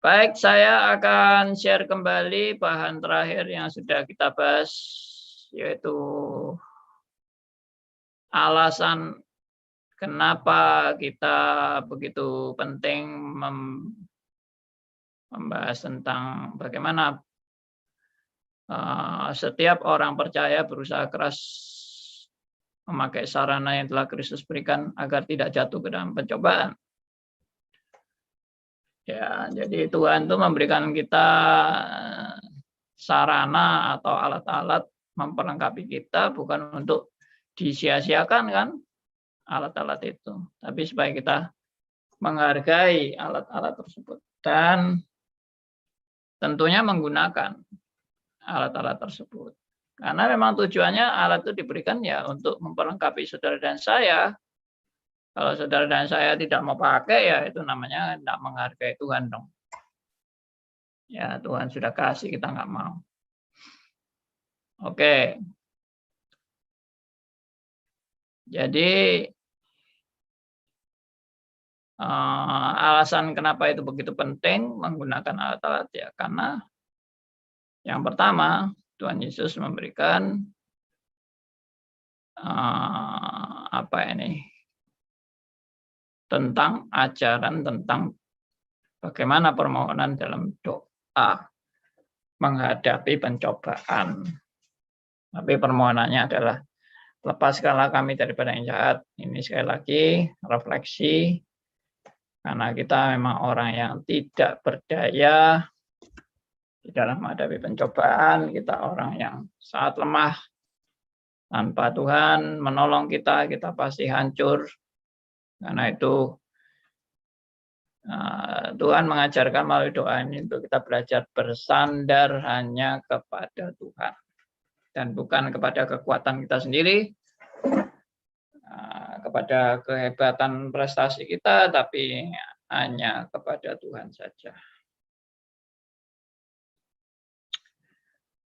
Baik, saya akan share kembali bahan terakhir yang sudah kita bahas, yaitu alasan kenapa kita begitu penting membahas tentang bagaimana setiap orang percaya berusaha keras memakai sarana yang telah Kristus berikan agar tidak jatuh ke dalam pencobaan. Ya, jadi Tuhan itu memberikan kita sarana atau alat-alat memperlengkapi kita bukan untuk disia-siakan kan alat-alat itu, tapi supaya kita menghargai alat-alat tersebut dan tentunya menggunakan alat-alat tersebut. Karena memang tujuannya alat itu diberikan ya untuk memperlengkapi saudara dan saya. Kalau saudara dan saya tidak mau pakai, ya itu namanya tidak menghargai Tuhan dong. Ya Tuhan sudah kasih, kita nggak mau. Oke. Jadi alasan kenapa itu begitu penting menggunakan alat-alat ya karena yang pertama Tuhan Yesus memberikan tentang ajaran tentang bagaimana permohonan dalam doa menghadapi pencobaan. Tapi permohonannya adalah lepaskanlah kami daripada yang jahat. Ini sekali lagi refleksi karena kita memang orang yang tidak berdaya di dalam menghadapi pencobaan. Kita orang yang sangat lemah. Tanpa Tuhan menolong kita, kita pasti hancur. Karena itu Tuhan mengajarkan melalui doa ini untuk kita belajar bersandar hanya kepada Tuhan dan bukan kepada kekuatan kita sendiri, kepada kehebatan prestasi kita, tapi hanya kepada Tuhan saja.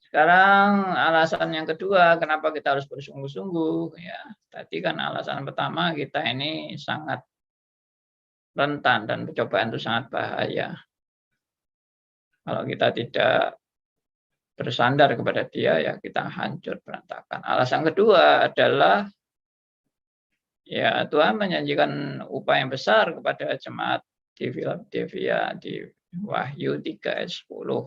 Sekarang alasan yang kedua, kenapa kita harus bersungguh-sungguh? Ya, tadi kan alasan pertama kita ini sangat rentan dan pencobaan itu sangat bahaya. Kalau kita tidak bersandar kepada Dia, ya kita hancur berantakan. Alasan kedua adalah ya Tuhan menjanjikan upah yang besar kepada jemaat di Philadelphia di Wahyu 3 ayat 10.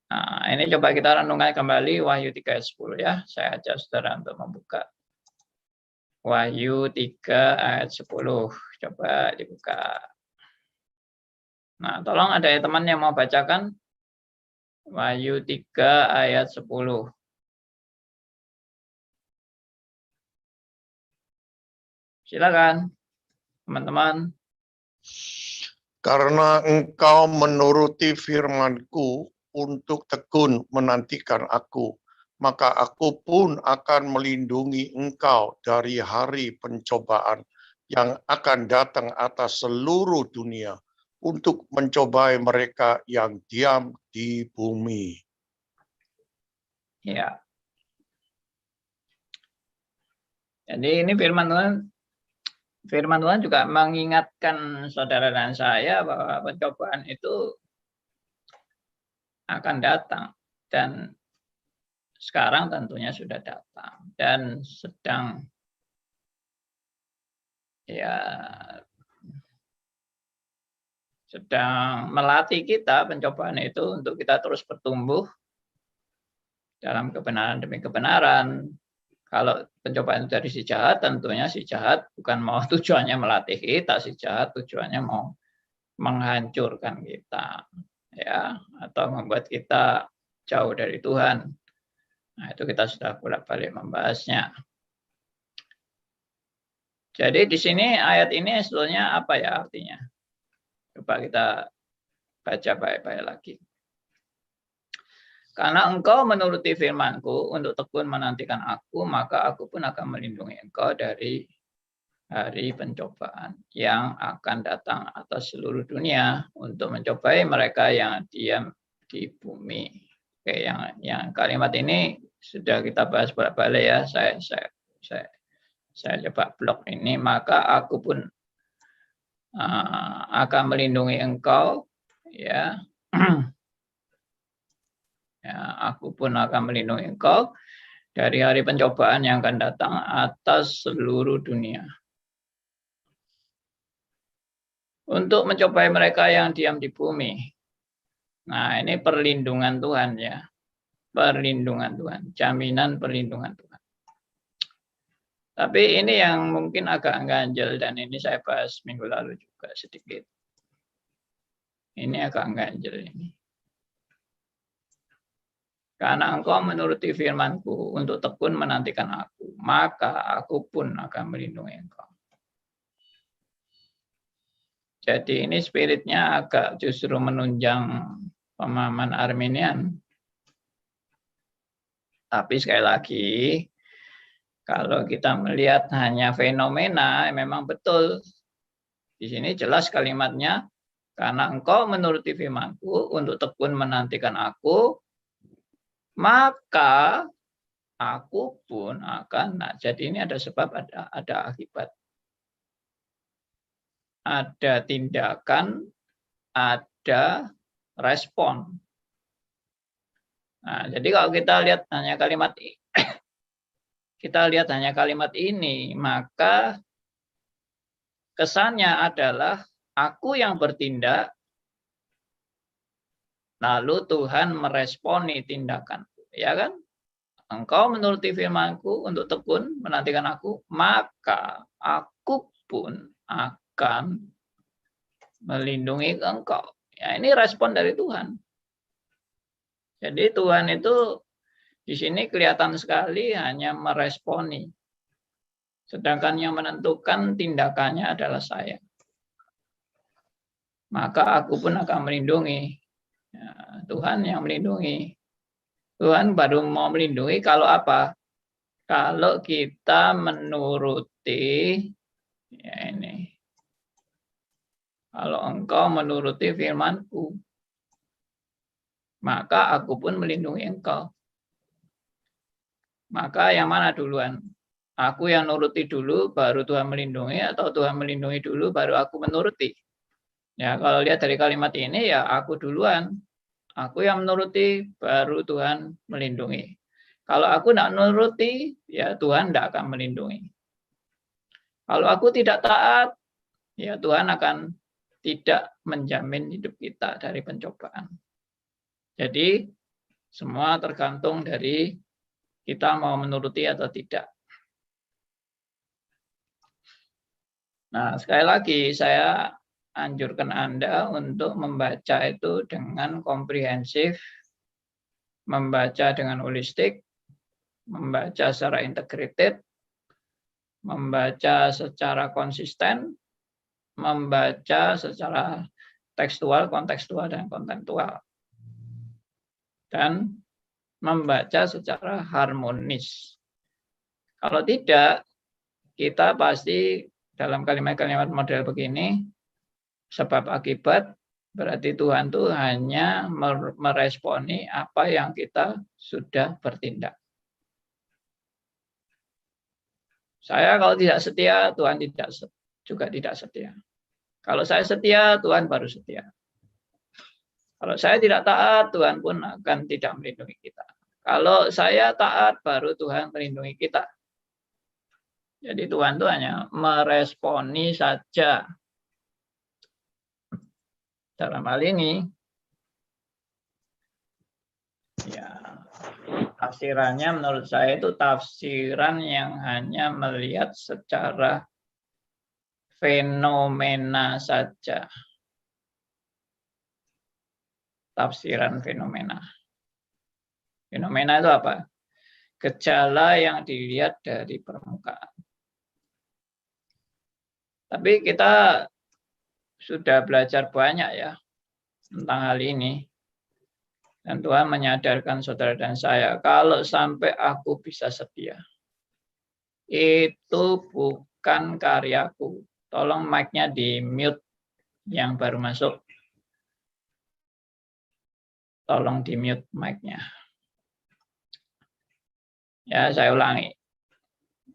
Nah, ini coba kita renungkan kembali Wahyu 3 ayat 10 ya. Saya ajak saudara untuk membuka. Wahyu 3 ayat 10. Coba dibuka. Nah, tolong ada teman yang mau bacakan Wahyu 3 ayat 10. Silakan, teman-teman. Karena engkau menuruti firman-Ku untuk tekun menantikan Aku, maka Aku pun akan melindungi engkau dari hari pencobaan yang akan datang atas seluruh dunia untuk mencobai mereka yang diam di bumi. Ya. Jadi ini firman Tuhan. Firman Tuhan juga mengingatkan saudara dan saya bahwa pencobaan itu akan datang dan sekarang tentunya sudah datang dan sedang melatih kita pencobaan itu untuk kita terus bertumbuh dalam kebenaran demi kebenaran. Kalau pencobaan itu dari si jahat, tentunya si jahat bukan mau tujuannya melatih kita, si jahat tujuannya mau menghancurkan kita, ya, atau membuat kita jauh dari Tuhan. Nah, itu kita sudah bolak-balik membahasnya. Jadi di sini ayat ini sebetulnya apa ya artinya? Coba kita baca baik-baik lagi. Karena engkau menuruti firman-Ku untuk tekun menantikan Aku, maka Aku pun akan melindungi engkau dari hari pencobaan yang akan datang atas seluruh dunia untuk mencobai mereka yang diam di bumi. Oke, yang kalimat ini sudah kita bahas bolak-balik ya. Saya coba blok ini, maka Aku pun akan melindungi engkau, ya. Ya, aku pun akan melindungi engkau dari hari pencobaan yang akan datang atas seluruh dunia. Untuk mencobai mereka yang diam di bumi. Nah, ini perlindungan Tuhan ya. Perlindungan Tuhan, jaminan perlindungan Tuhan. Tapi ini yang mungkin agak ganjel dan ini saya bahas minggu lalu juga sedikit. Ini agak ganjel ini. Karena engkau menuruti firman-Ku untuk tekun menantikan aku, maka aku pun akan melindungi engkau. Jadi ini spiritnya agak justru menunjang pemahaman Arminian. Tapi sekali lagi, kalau kita melihat hanya fenomena, memang betul. Di sini jelas kalimatnya, karena engkau menuruti firman-Ku untuk tekun menantikan aku, maka aku pun akan. Nah, jadi ini ada sebab, ada akibat. Ada tindakan, ada respon. Nah, jadi kalau kita lihat hanya kalimat ini, maka kesannya adalah aku yang bertindak, lalu Tuhan meresponi tindakanku, ya kan? Engkau menuruti firman-Ku untuk tekun menantikan aku, maka aku pun akan melindungi engkau. Ya, ini respon dari Tuhan. Jadi Tuhan itu di sini kelihatan sekali hanya meresponi. Sedangkan yang menentukan tindakannya adalah saya. Maka aku pun akan melindungi. Ya, Tuhan yang melindungi. Tuhan baru mau melindungi kalau apa? Kalau kita menuruti, ya ini. Kalau engkau menuruti firman-Ku, maka aku pun melindungi engkau. Maka yang mana duluan? Aku yang nuruti dulu, baru Tuhan melindungi, atau Tuhan melindungi dulu, baru aku menuruti? Ya, kalau lihat dari kalimat ini, ya aku duluan. Aku yang menuruti, baru Tuhan melindungi. Kalau aku tidak menuruti, ya Tuhan tidak akan melindungi. Kalau aku tidak taat, ya Tuhan akan tidak menjamin hidup kita dari pencobaan. Jadi, semua tergantung dari kita mau menuruti atau tidak. Nah, sekali lagi saya anjurkan Anda untuk membaca itu dengan komprehensif, membaca dengan holistik, membaca secara integrated, membaca secara konsisten, membaca secara tekstual, kontekstual, dan kontentual. Dan membaca secara harmonis. Kalau tidak, kita pasti dalam kalimat-kalimat model begini, sebab akibat, berarti Tuhan itu hanya meresponi apa yang kita sudah bertindak. Saya kalau tidak setia, Tuhan juga tidak setia. Kalau saya setia, Tuhan baru setia. Kalau saya tidak taat, Tuhan pun akan tidak melindungi kita. Kalau saya taat, baru Tuhan melindungi kita. Jadi Tuhan itu hanya meresponi saja. Dalam hal ini, ya tafsirannya menurut saya itu tafsiran yang hanya melihat secara fenomena saja. Tafsiran fenomena. Fenomena itu apa? Gejala yang dilihat dari permukaan. Tapi kita sudah belajar banyak ya tentang hal ini. Dan Tuhan menyadarkan saudara dan saya, kalau sampai aku bisa setia, itu bukan karyaku. Tolong mic-nya di mute yang baru masuk. Tolong di mute mic-nya. Ya, saya ulangi.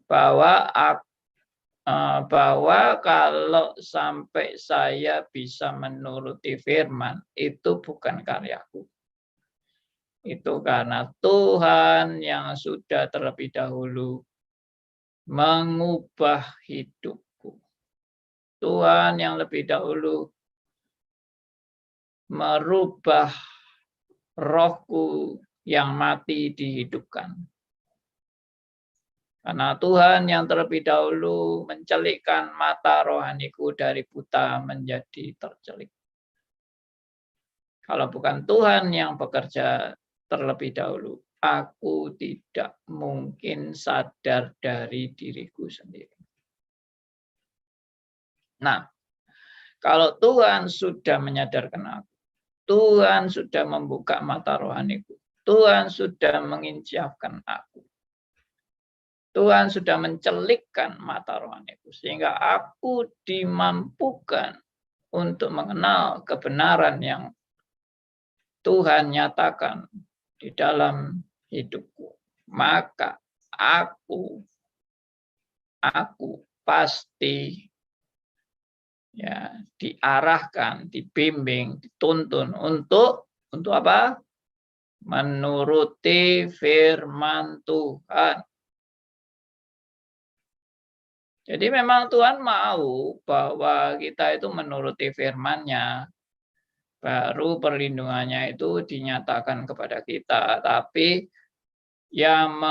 Bahwa bahwa kalau sampai saya bisa menuruti firman, itu bukan karyaku. Itu karena Tuhan yang sudah terlebih dahulu mengubah hidupku. Tuhan yang lebih dahulu merubah rohku yang mati dihidupkan. Karena Tuhan yang terlebih dahulu mencelikkan mata rohaniku dari buta menjadi tercelik. Kalau bukan Tuhan yang bekerja terlebih dahulu, aku tidak mungkin sadar dari diriku sendiri. Nah, kalau Tuhan sudah menyadarkan aku, Tuhan sudah membuka mata rohaniku, Tuhan sudah menginsyafkan aku, Tuhan sudah mencelikkan mata rohaniku, sehingga aku dimampukan untuk mengenal kebenaran yang Tuhan nyatakan di dalam hidupku. Maka aku pasti ya diarahkan, dibimbing, dituntun untuk apa? Menuruti firman Tuhan. Jadi memang Tuhan mau bahwa kita itu menuruti firman-Nya. Baru perlindungannya itu dinyatakan kepada kita. Tapi yang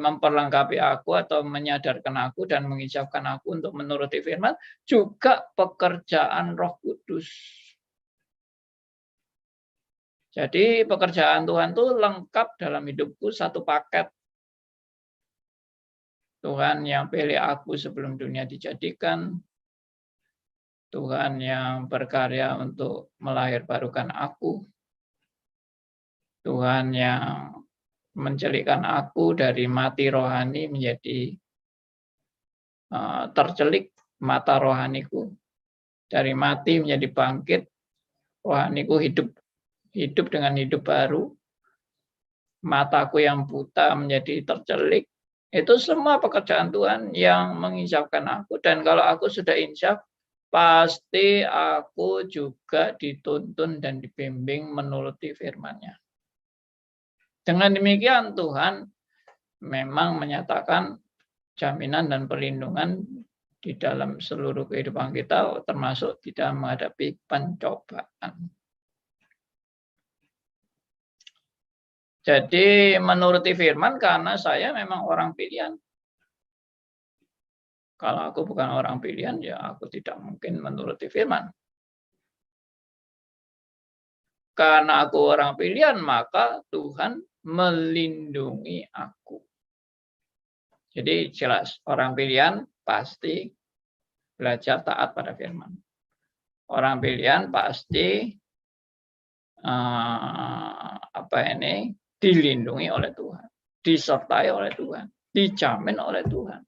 memperlengkapi aku atau menyadarkan aku dan mengisyafkan aku untuk menuruti firman juga pekerjaan Roh Kudus. Jadi pekerjaan Tuhan itu lengkap dalam hidupku, satu paket. Tuhan yang pilih aku sebelum dunia dijadikan. Tuhan yang berkarya untuk melahirbarukan aku. Tuhan yang mencelikkan aku dari mati rohani menjadi tercelik mata rohaniku. Dari mati menjadi bangkit, rohaniku hidup dengan hidup baru. Mataku yang buta menjadi tercelik. Itu semua pekerjaan Tuhan yang mengisyafkan aku. Dan kalau aku sudah insyaf, pasti aku juga dituntun dan dibimbing menuruti firman-Nya. Dengan demikian Tuhan memang menyatakan jaminan dan perlindungan di dalam seluruh kehidupan kita, termasuk di dalam menghadapi pencobaan. Jadi menuruti firman karena saya memang orang pilihan. Kalau aku bukan orang pilihan, ya aku tidak mungkin menuruti firman. Karena aku orang pilihan, maka Tuhan melindungi aku. Jadi jelas, orang pilihan pasti belajar taat pada firman. Orang pilihan pasti dilindungi oleh Tuhan, disertai oleh Tuhan, dijamin oleh Tuhan.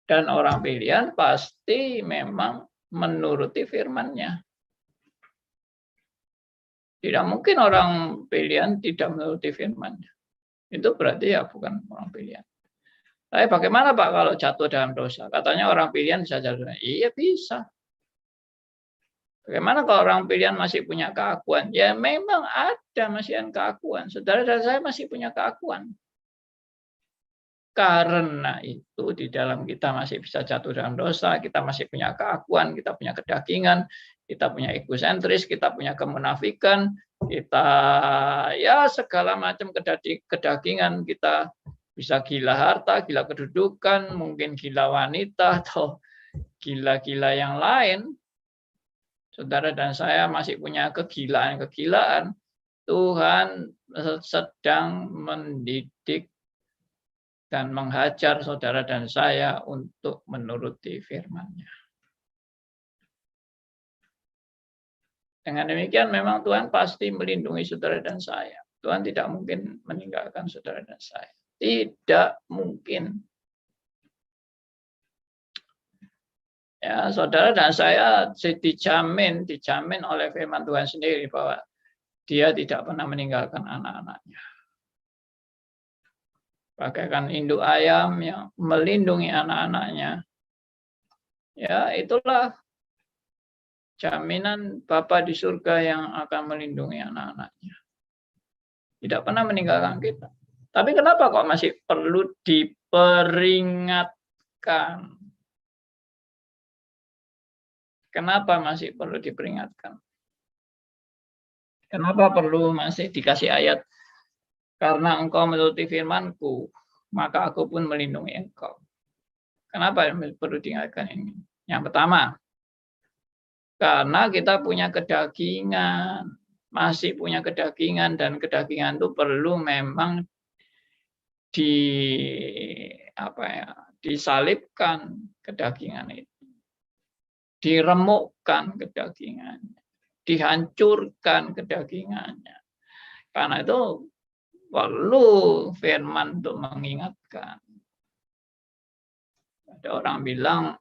Dan orang pilihan pasti memang menuruti firman-Nya. Tidak mungkin orang pilihan tidak menuruti firman-Nya. Itu berarti ya bukan orang pilihan. Tapi bagaimana Pak kalau jatuh dalam dosa? Katanya orang pilihan bisa jatuh. Iya bisa. Bagaimana kalau orang pilihan masih punya keakuan? Ya memang ada masih keakuan. Saudara dan saya masih punya keakuan. Karena itu di dalam kita masih bisa jatuh dalam dosa, kita masih punya keakuan, kita punya kedagingan, kita punya egosentris, kita punya kemunafikan, kita ya segala macam kedagingan, kita bisa gila harta, gila kedudukan, mungkin gila wanita atau gila-gila yang lain. Saudara dan saya masih punya kegilaan-kegilaan. Tuhan sedang mendidik dan menghajar saudara dan saya untuk menuruti firman-Nya. Dengan demikian memang Tuhan pasti melindungi saudara dan saya. Tuhan tidak mungkin meninggalkan saudara dan saya. Tidak mungkin. Ya, saudara dan saya dijamin oleh firman Tuhan sendiri bahwa Dia tidak pernah meninggalkan anak-anaknya. bagaikan induk ayam yang melindungi anak-anaknya. Ya, itulah jaminan Bapa di surga yang akan melindungi anak-anaknya. Tidak pernah meninggalkan kita. Tapi kenapa kok masih perlu diperingatkan? Kenapa masih perlu diperingatkan? Kenapa perlu masih dikasih ayat? Karena engkau menuruti firman-Ku, maka aku pun melindungi engkau. Kenapa perlu diingatkan ini? Yang pertama, karena kita punya kedagingan, masih punya kedagingan, dan kedagingan itu perlu memang disalibkan kedagingan itu, diremukkan kedagingannya, dihancurkan kedagingannya. Karena itu perlu firman untuk mengingatkan. Ada orang bilang,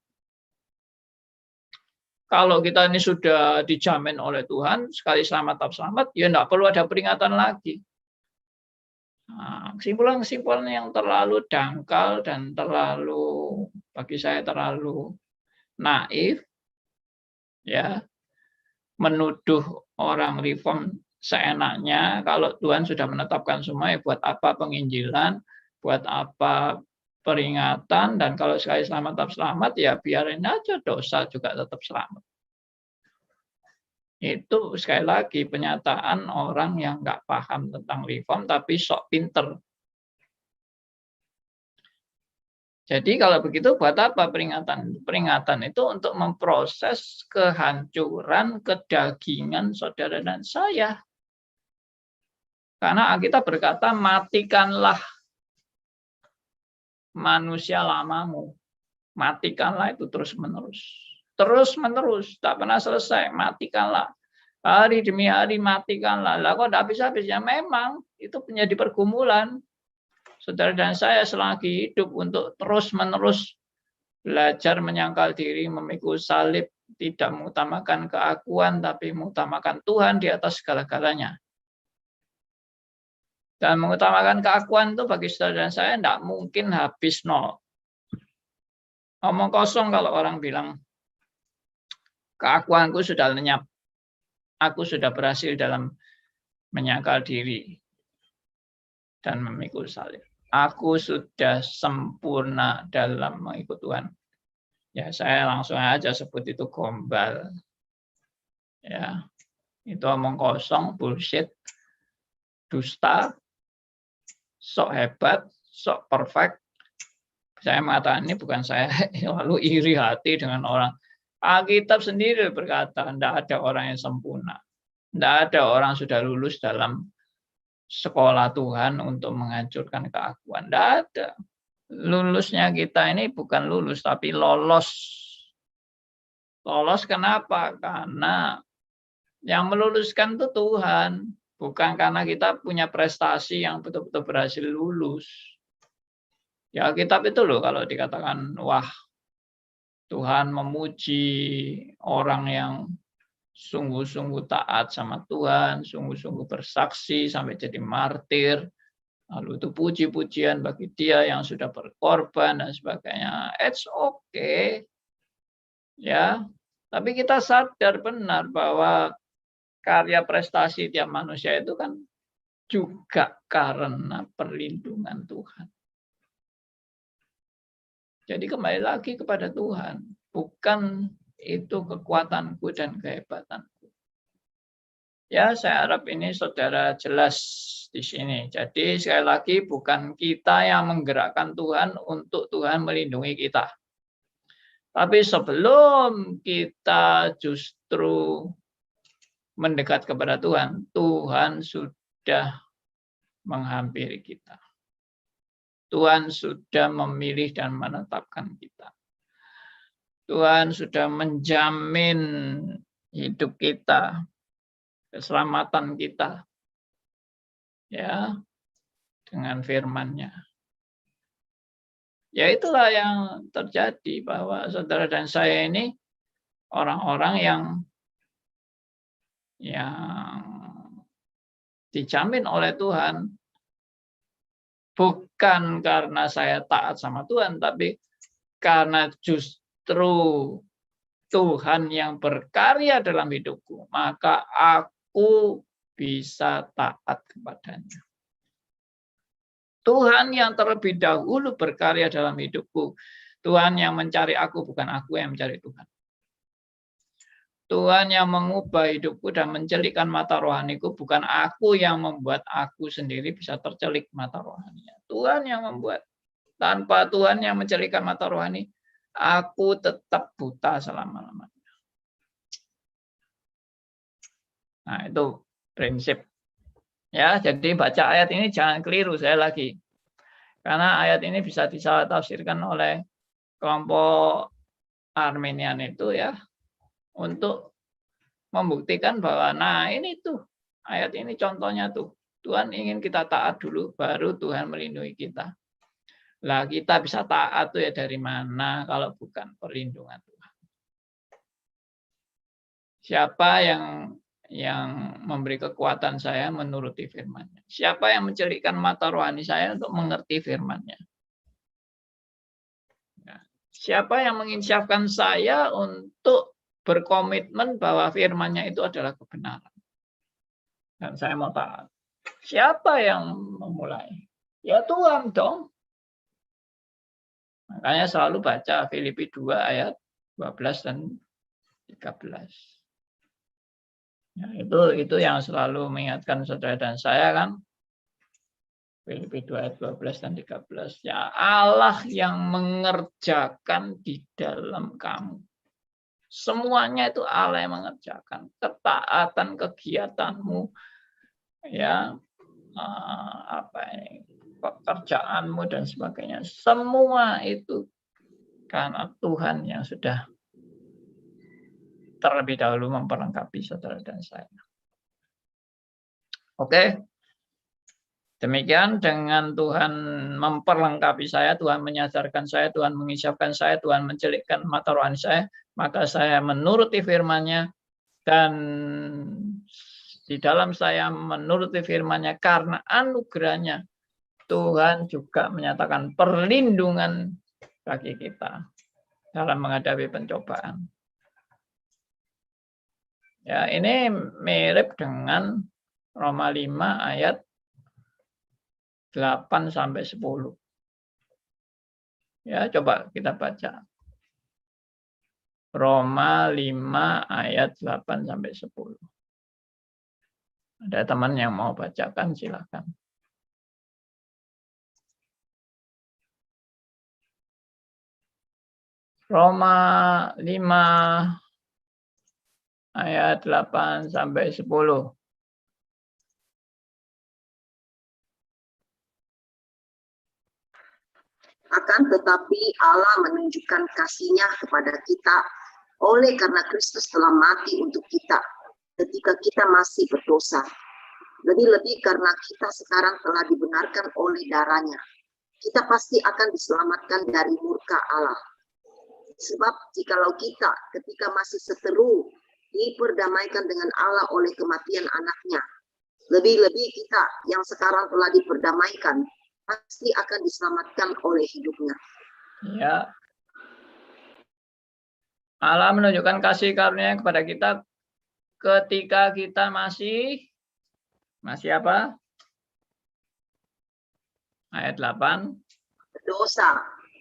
kalau kita ini sudah dijamin oleh Tuhan, sekali selamat tak selamat, ya tidak perlu ada peringatan lagi. Nah, kesimpulan-kesimpulan yang terlalu dangkal dan terlalu, bagi saya terlalu naif, ya, menuduh orang reform seenaknya. Kalau Tuhan sudah menetapkan semua, ya buat apa penginjilan, buat apa peringatan, dan kalau sekali selamat tak selamat, ya biarin aja, dosa juga tetap selamat. Itu sekali lagi penyataan orang yang nggak paham tentang reform tapi sok pinter. Jadi kalau begitu buat apa peringatan? Peringatan itu untuk memproses kehancuran kedagingan saudara dan saya. Karena kita berkata, matikanlah manusia lamamu. Matikanlah itu terus-menerus. Terus-menerus, tak pernah selesai. Matikanlah. Hari demi hari matikanlah. Lah kok tidak habis-habisnya? Memang itu menjadi pergumulan. Saudara dan saya selagi hidup untuk terus-menerus belajar menyangkal diri, memikul salib, tidak mengutamakan keakuan, tapi mengutamakan Tuhan di atas segala-galanya. Dan mengutamakan keakuan itu bagi saudara dan saya tidak mungkin habis nol. Omong kosong kalau orang bilang, keakuanku sudah lenyap. Aku sudah berhasil dalam menyangkal diri dan memikul salib. Aku sudah sempurna dalam mengikut Tuhan. Ya, saya langsung aja sebut itu gombal. Ya, itu omong kosong, bullshit, dusta, sok hebat, sok perfect. Saya mengatakan ini bukan saya lalu iri hati dengan orang. Alkitab sendiri berkata, tidak ada orang yang sempurna. Tidak ada orang sudah lulus dalam sekolah Tuhan untuk menghancurkan keakuan. Tidak ada. Lulusnya kita ini bukan lulus, tapi lolos. Lolos kenapa? Karena yang meluluskan itu Tuhan. Bukan karena kita punya prestasi yang betul-betul berhasil lulus. Ya, Alkitab itu loh kalau dikatakan, wah, Tuhan memuji orang yang sungguh-sungguh taat sama Tuhan, sungguh-sungguh bersaksi sampai jadi martir. Lalu itu puji-pujian bagi dia yang sudah berkorban dan sebagainya. It's okay. Ya, tapi kita sadar benar bahwa karya prestasi tiap manusia itu kan juga karena perlindungan Tuhan. Jadi kembali lagi kepada Tuhan, bukan itu kekuatanku dan kehebatanku. Ya, saya harap ini saudara jelas di sini. Jadi sekali lagi bukan kita yang menggerakkan Tuhan untuk Tuhan melindungi kita. Tapi sebelum kita justru mendekat kepada Tuhan, Tuhan sudah menghampiri kita. Tuhan sudah memilih dan menetapkan kita. Tuhan sudah menjamin hidup kita, keselamatan kita, ya, dengan firman-Nya. Ya itulah yang terjadi, bahwa saudara dan saya ini orang-orang yang dijamin oleh Tuhan bukan karena saya taat sama Tuhan, tapi karena justru Tuhan yang berkarya dalam hidupku, maka aku bisa taat kepadanya. Tuhan yang terlebih dahulu berkarya dalam hidupku. Tuhan yang mencari aku, bukan aku yang mencari Tuhan. Tuhan yang mengubah hidupku dan mencelikkan mata rohaniku, bukan aku yang membuat aku sendiri bisa tercelik mata rohaninya. Tuhan yang membuat. Tanpa Tuhan yang mencelikkan mata rohani, aku tetap buta selama-lamanya. Nah, itu prinsip. Ya, jadi baca ayat ini jangan keliru saya lagi. Karena ayat ini bisa disalah tafsirkan oleh kelompok Arminian itu ya, untuk membuktikan bahwa nah ini tuh ayat ini contohnya tuh Tuhan ingin kita taat dulu baru Tuhan melindungi kita. Lah kita bisa taat tuh ya dari mana kalau bukan perlindungan Tuhan. Siapa yang memberi kekuatan saya menuruti firman-Nya? Siapa yang mencelikkan mata rohani saya untuk mengerti firman-Nya? Siapa yang menginsyafkan saya untuk berkomitmen bahwa firman-Nya itu adalah kebenaran? Dan saya mau taat. Siapa yang memulai? Ya Tuhan dong. Makanya selalu baca Filipi 2 ayat 12 dan 13. Ya, itu yang selalu mengingatkan saudara dan saya kan. Filipi 2 ayat 12 dan 13. Ya Allah yang mengerjakan di dalam kamu. Semuanya itu Allah yang mengerjakan. Ketaatan kegiatanmu, ya pekerjaanmu dan sebagainya. Semua itu karena Tuhan yang sudah terlebih dahulu memperlengkapi saudara dan saya. Oke. Demikian dengan Tuhan memperlengkapi saya, Tuhan menyadarkan saya, Tuhan mengisapkan saya, Tuhan mencelikkan mata rohani saya, maka saya menuruti firman-Nya dan di dalam saya menuruti firman-Nya karena anugerah-Nya Tuhan juga menyatakan perlindungan bagi kita dalam menghadapi pencobaan. Ya, ini mirip dengan Roma 5 ayat 8 sampai 10. Ya, coba kita baca. Roma 5 ayat 8 sampai 10. Ada teman yang mau bacakan, silakan. Roma 5 ayat 8 sampai 10. Akan tetapi Allah menunjukkan kasih-Nya kepada kita oleh karena Kristus telah mati untuk kita ketika kita masih berdosa. Lebih-lebih karena kita sekarang telah dibenarkan oleh darah-Nya. Kita pasti akan diselamatkan dari murka Allah. Sebab jikalau kita ketika masih seteru diperdamaikan dengan Allah oleh kematian anaknya, lebih-lebih kita yang sekarang telah diperdamaikan pasti akan diselamatkan oleh hidupnya. Ya. Allah menunjukkan kasih karunia kepada kita ketika kita masih apa? Ayat 8.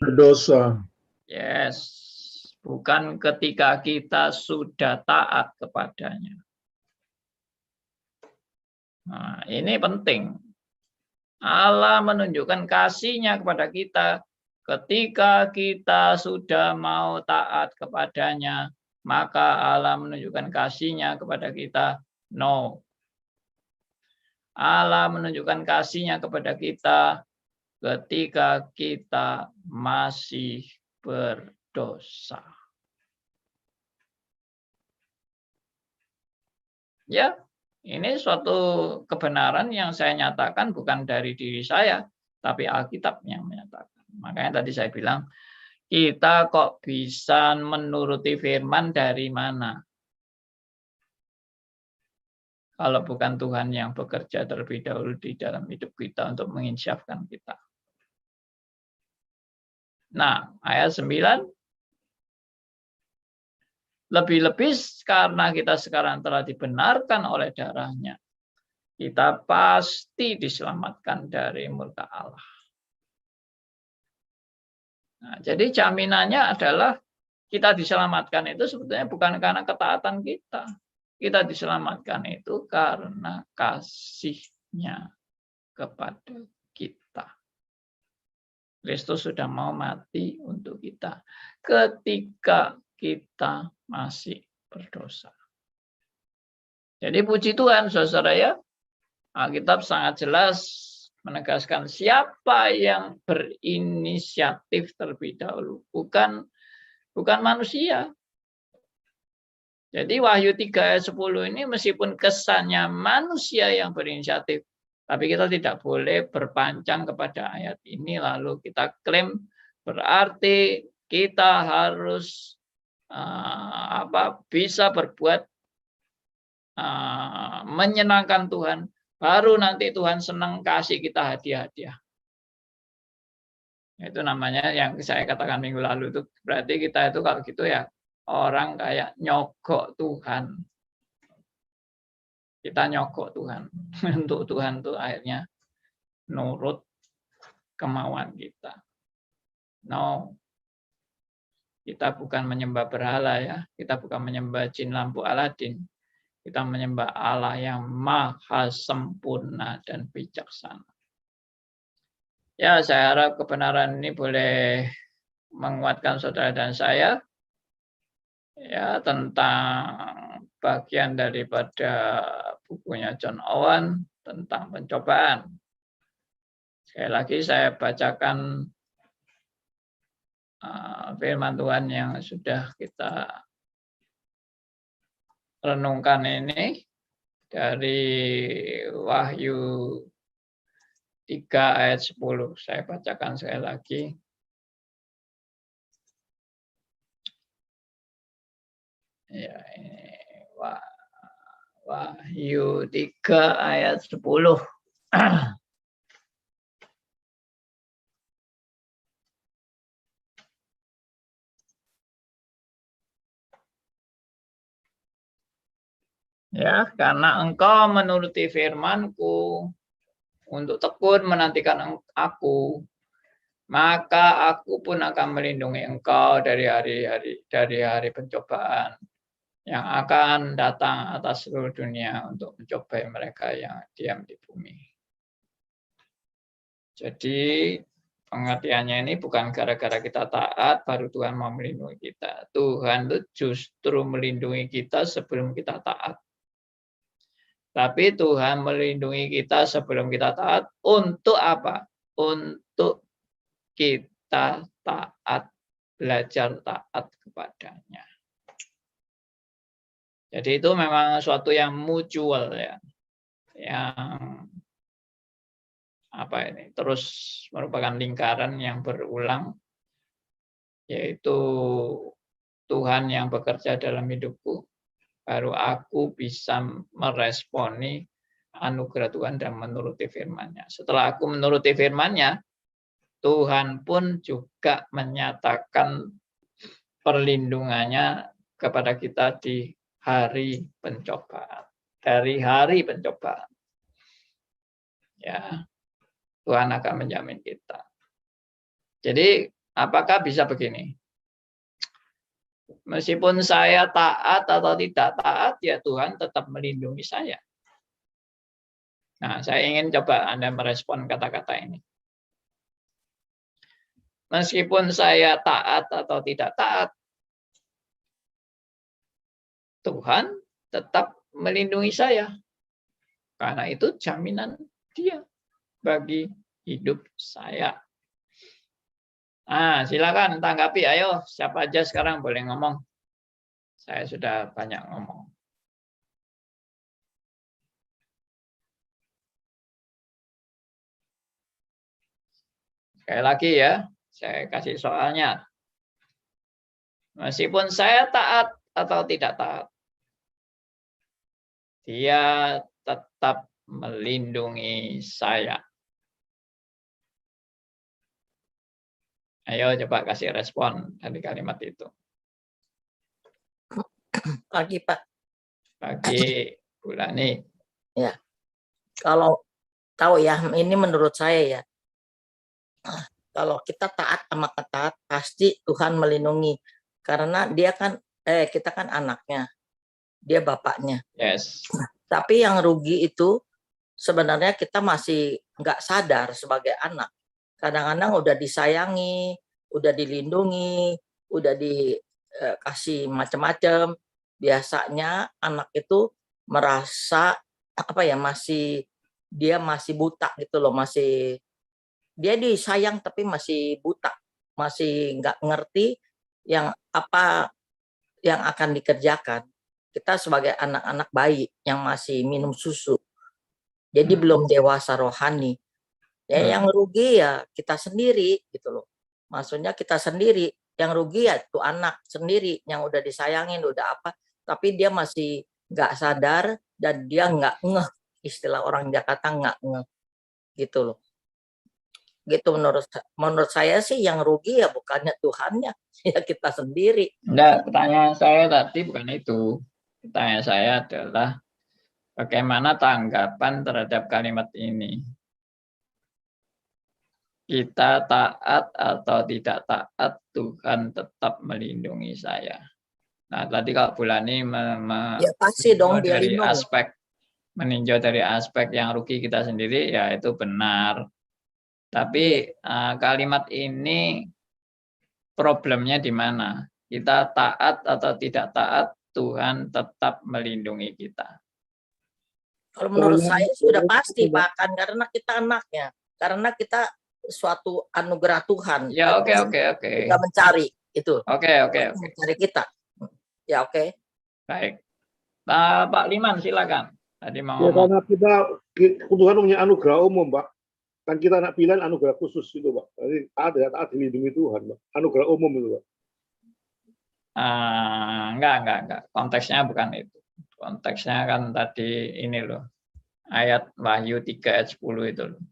Berdosa. Yes. Bukan ketika kita sudah taat kepadanya. Nah, ini penting. Allah menunjukkan kasih-Nya kepada kita ketika kita sudah mau taat kepadanya, maka Allah menunjukkan kasih-Nya kepada kita. No. Allah menunjukkan kasih-Nya kepada kita ketika kita masih berdosa. Ya. Ini suatu kebenaran yang saya nyatakan bukan dari diri saya, tapi Alkitab yang menyatakan. Makanya tadi saya bilang, kita kok bisa menuruti firman dari mana? kalau bukan Tuhan yang bekerja terlebih dahulu di dalam hidup kita untuk menginsyafkan kita. Nah, ayat 9. Lebih-lebih karena kita sekarang telah dibenarkan oleh darahnya, kita pasti diselamatkan dari murka Allah. Nah, jadi jaminannya adalah kita diselamatkan itu sebetulnya bukan karena ketaatan kita. Kita diselamatkan itu karena kasih-Nya kepada kita. Kristus sudah mau mati untuk kita ketika kita masih berdosa. Jadi puji Tuhan, saudara ya, Alkitab sangat jelas menegaskan siapa yang berinisiatif terlebih dahulu, bukan manusia. Jadi Wahyu 3 ayat 10 ini meskipun kesannya manusia yang berinisiatif, tapi kita tidak boleh berpancang kepada ayat ini lalu kita klaim berarti kita harus bisa berbuat menyenangkan Tuhan. Baru nanti Tuhan senang kasih kita hadiah-hadiah. Itu namanya yang saya katakan minggu lalu itu berarti kita itu kalau gitu ya orang kayak nyogok Tuhan. Kita nyogok Tuhan. Untuk Tuhan itu akhirnya nurut kemauan kita. No. Kita bukan menyembah berhala ya. Kita bukan menyembah jin lampu Aladin. Kita menyembah Allah yang maha sempurna dan bijaksana. Ya, saya harap kebenaran ini boleh menguatkan saudara dan saya ya tentang bagian daripada bukunya John Owen tentang pencobaan. Sekali lagi saya bacakan firman Tuhan yang sudah kita renungkan ini dari Wahyu 3 ayat 10. Saya bacakan sekali lagi. Ya, ini Wahyu 3 ayat 10. Ya, karena engkau menuruti firman-Ku untuk tekun menantikan Aku, maka Aku pun akan melindungi engkau dari hari pencobaan yang akan datang atas seluruh dunia untuk mencobai mereka yang diam di bumi. Jadi pengertiannya ini bukan gara-gara kita taat baru Tuhan mau melindungi kita. Tuhan itu justru melindungi kita sebelum kita taat. Tapi Tuhan melindungi kita sebelum kita taat untuk apa? Untuk kita taat, belajar taat kepadanya. Jadi itu memang suatu yang mutual ya. Yang terus merupakan lingkaran yang berulang, yaitu Tuhan yang bekerja dalam hidupku, baru aku bisa meresponi anugerah Tuhan dan menuruti firman-Nya. Setelah aku menuruti firman-Nya, Tuhan pun juga menyatakan perlindungannya kepada kita di hari pencobaan. Dari hari pencobaan. Ya, Tuhan akan menjamin kita. Jadi, apakah bisa begini? Meskipun saya taat atau tidak taat, ya Tuhan tetap melindungi saya. Nah, saya ingin coba Anda merespon kata-kata ini. Meskipun saya taat atau tidak taat, Tuhan tetap melindungi saya. Karena itu jaminan Dia bagi hidup saya. Nah, silakan tanggapi. Ayo, siapa aja sekarang boleh ngomong. Saya sudah banyak ngomong. Sekali lagi ya, saya kasih soalnya. Meskipun saya taat atau tidak taat, Dia tetap melindungi saya. Ayo coba kasih respon dari kalimat itu. Pagi, Pak. Bagi Bulani. Ya, kalau tahu ya, ini menurut saya ya, kalau kita taat sama taat, pasti Tuhan melindungi. Karena dia kan, kita kan anaknya, dia bapaknya. Yes. Tapi yang rugi itu sebenarnya kita masih nggak sadar sebagai anak. Kadang-kadang udah disayangi, udah dilindungi, udah dikasih macam-macam. Biasanya anak itu merasa apa ya, dia masih buta gitu loh, dia disayang tapi masih buta, masih nggak ngerti yang apa yang akan dikerjakan. Kita sebagai anak-anak bayi yang masih minum susu, jadi belum dewasa rohani. Ya, yang rugi ya kita sendiri gitu loh. Maksudnya kita sendiri, yang rugi ya tuh anak sendiri yang udah disayangin, udah apa, tapi dia masih nggak sadar dan dia nggak ngeh, istilah orang Jakarta nggak ngeh gitu loh. Gitu menurut saya sih yang rugi ya bukannya Tuhannya, ya kita sendiri. Enggak, pertanyaan saya tadi bukan itu. Pertanyaan saya adalah bagaimana tanggapan terhadap kalimat ini? Kita taat atau tidak taat, Tuhan tetap melindungi saya. Nah, tadi kalau Bulani Ya pasti dong dia dari lindungi. meninjau dari aspek yang rugi kita sendiri, ya itu benar. Tapi kalimat ini problemnya di mana? Kita taat atau tidak taat, Tuhan tetap melindungi kita. Kalau menurut saya sudah pasti Pak, kan karena kita anaknya, karena kita suatu anugerah Tuhan. Ya, oke. Kita mencari itu. Oke. Mencari kita. Ya, oke. Baik. Pak Liman, silakan. Tadi mau ya, ngomong. karena Tuhan punya anugerah umum, Pak. Kan kita anak pilihan anugerah khusus itu, Pak. Jadi taat dilindungi Tuhan, Pak. Anugerah umum itu, Pak. Enggak. Konteksnya bukan itu. Konteksnya kan tadi ini loh. Ayat Wahyu 3 ayat 10 itu loh.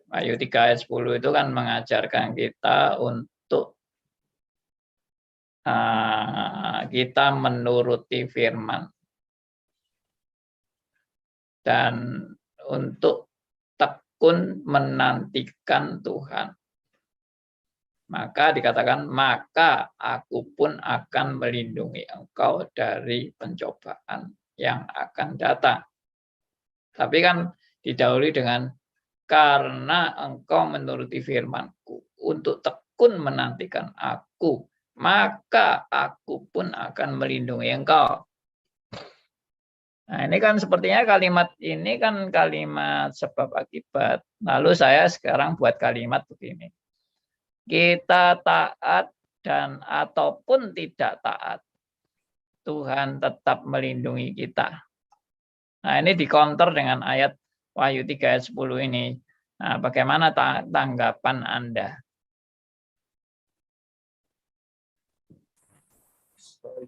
Wahyu 3 ayat 10 itu kan mengajarkan kita untuk kita menuruti firman. Dan untuk tekun menantikan Tuhan. Maka dikatakan, maka aku pun akan melindungi engkau dari pencobaan yang akan datang. Tapi kan didahului dengan karena engkau menuruti firman-Ku untuk tekun menantikan aku, maka aku pun akan melindungi engkau. Nah, ini kan sepertinya kalimat ini kan kalimat sebab akibat. Lalu saya sekarang buat kalimat begini. Kita taat dan ataupun tidak taat, Tuhan tetap melindungi kita. Nah, ini dikonter dengan ayat Wahyu 3 ayat 10 ini. Nah, bagaimana tanggapan Anda?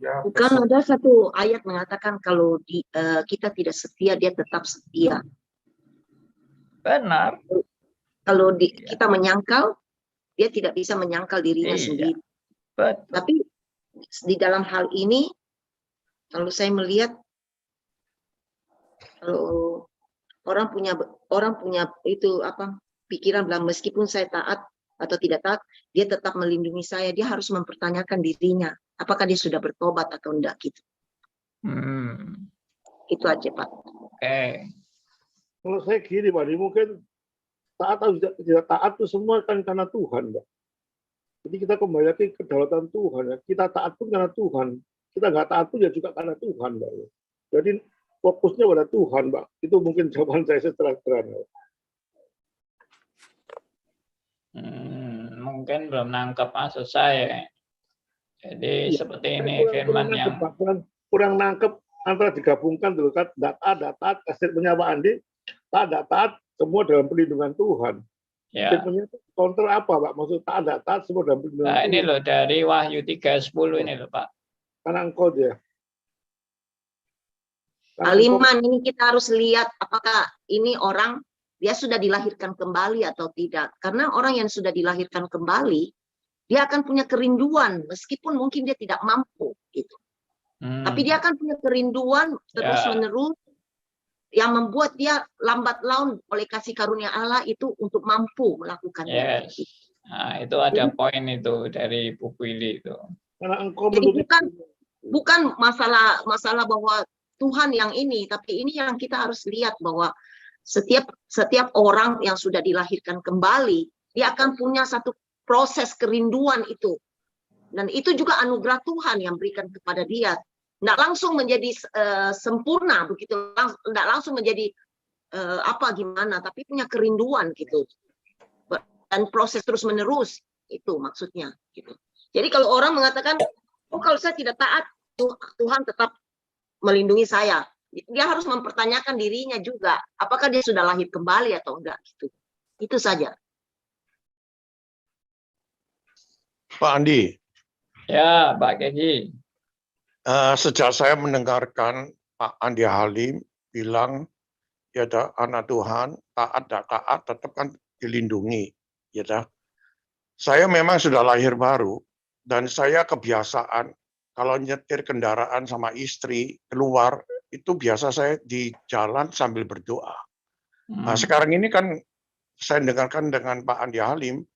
Bukan ada satu ayat mengatakan kalau kita tidak setia, dia tetap setia. Benar. Kalau kita menyangkal, dia tidak bisa menyangkal dirinya sendiri. Betul. Tapi di dalam hal ini, kalau saya melihat, kalau orang punya itu pikiran bilang meskipun saya taat atau tidak taat, dia tetap melindungi saya. Dia harus mempertanyakan dirinya, apakah dia sudah bertobat atau enggak gitu. Itu aja, Pak. Oke. Kalau saya gini, Pak, mungkin taat atau tidak taat itu semua kan karena Tuhan, Pak. Jadi kita kembali lagi ke kedaulatan Tuhan. Ya. Kita taat pun karena Tuhan. Kita nggak taat pun ya juga karena Tuhan, Pak. Jadi fokusnya pada Tuhan, Pak. Itu mungkin jawaban saya setelah terang. Mungkin belum nangkep maksud saya. Jadi seperti ini firman yang kurang nangkep antara digabungkan dulu kan taat kasih penyamaan di taat semua dalam perlindungan Tuhan. ya. Counter apa, Pak? Maksud taat semua dalam perlindungan Nah, Tuhan. ini loh dari Wahyu 3:10 ini loh, Pak. Karena engkau dia. Aliman ini kita harus lihat apakah ini orang dia sudah dilahirkan kembali atau tidak. Karena orang yang sudah dilahirkan kembali, dia akan punya kerinduan meskipun mungkin dia tidak mampu gitu. Tapi dia akan punya kerinduan terus-menerus yang membuat dia lambat laun oleh kasih karunia Allah itu untuk mampu melakukannya. Nah, itu ada poin itu dari Bu Willy itu. Karena engkau Jadi menuruti bukan masalah bahwa Tuhan yang ini, tapi ini yang kita harus lihat bahwa setiap orang yang sudah dilahirkan kembali, dia akan punya satu proses kerinduan itu. Dan itu juga anugerah Tuhan yang berikan kepada dia. Nggak langsung menjadi sempurna begitu, nggak langsung menjadi gimana, tapi punya kerinduan gitu. Dan proses terus menerus itu maksudnya gitu. Jadi kalau orang mengatakan, oh kalau saya tidak taat, Tuhan tetap melindungi saya. Dia harus mempertanyakan dirinya juga, apakah dia sudah lahir kembali atau enggak gitu. Itu saja. Pak Andi. Ya, Pak Keki. Sejak saya mendengarkan Pak Andi Halim bilang, ya anak Tuhan, taat tidak taat, tetap kan dilindungi. Ya dah. Saya memang sudah lahir baru, dan saya kebiasaan, kalau nyetir kendaraan sama istri, keluar, itu biasa saya di jalan sambil berdoa. Nah, sekarang ini kan saya dengarkan dengan Pak Andi Halim,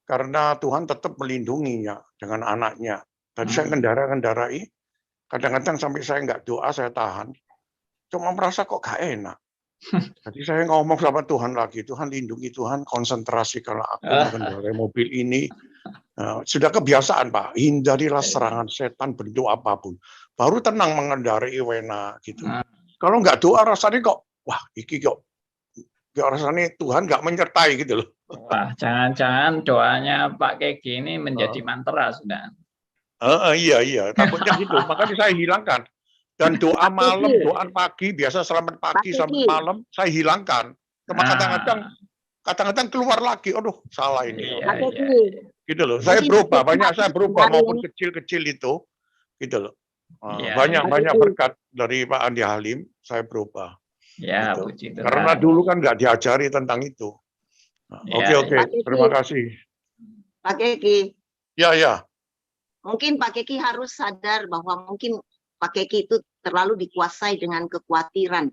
karena Tuhan tetap melindunginya dengan anaknya. Tadi saya kendarai, kadang-kadang sampai saya nggak doa, saya tahan. Cuma merasa kok gak enak. Jadi saya ngomong sama Tuhan lagi, Tuhan lindungi, Tuhan konsentrasi kalau aku mengendarai mobil ini. Sudah kebiasaan Pak, hindarilah serangan setan bentuk apapun. Baru tenang mengendarai wena gitu. Kalau nggak doa rasanya kok, wah iki kok rasanya Tuhan nggak menyertai gitu loh. Wah, jangan-jangan doanya Pak Keki ini menjadi mantra sudah. Iya, takutnya gitu. Makanya saya hilangkan. Dan doa malam, doa pagi, biasa selamat pagi sampai malam, saya hilangkan. Cuma kadang-kadang keluar lagi, aduh salah ini. Gitu loh. Saya berubah, saya berubah maupun kecil-kecil itu, gitu loh. Banyak berkat dari Pak Andi Halim, saya berubah. Ya, gitu. puji Tuhan. Karena dulu kan nggak diajari tentang itu. Oke, terima kasih. Pak Keki. Ya. Mungkin Pak Keki harus sadar bahwa mungkin Pak Keki itu terlalu dikuasai dengan kekhawatiran.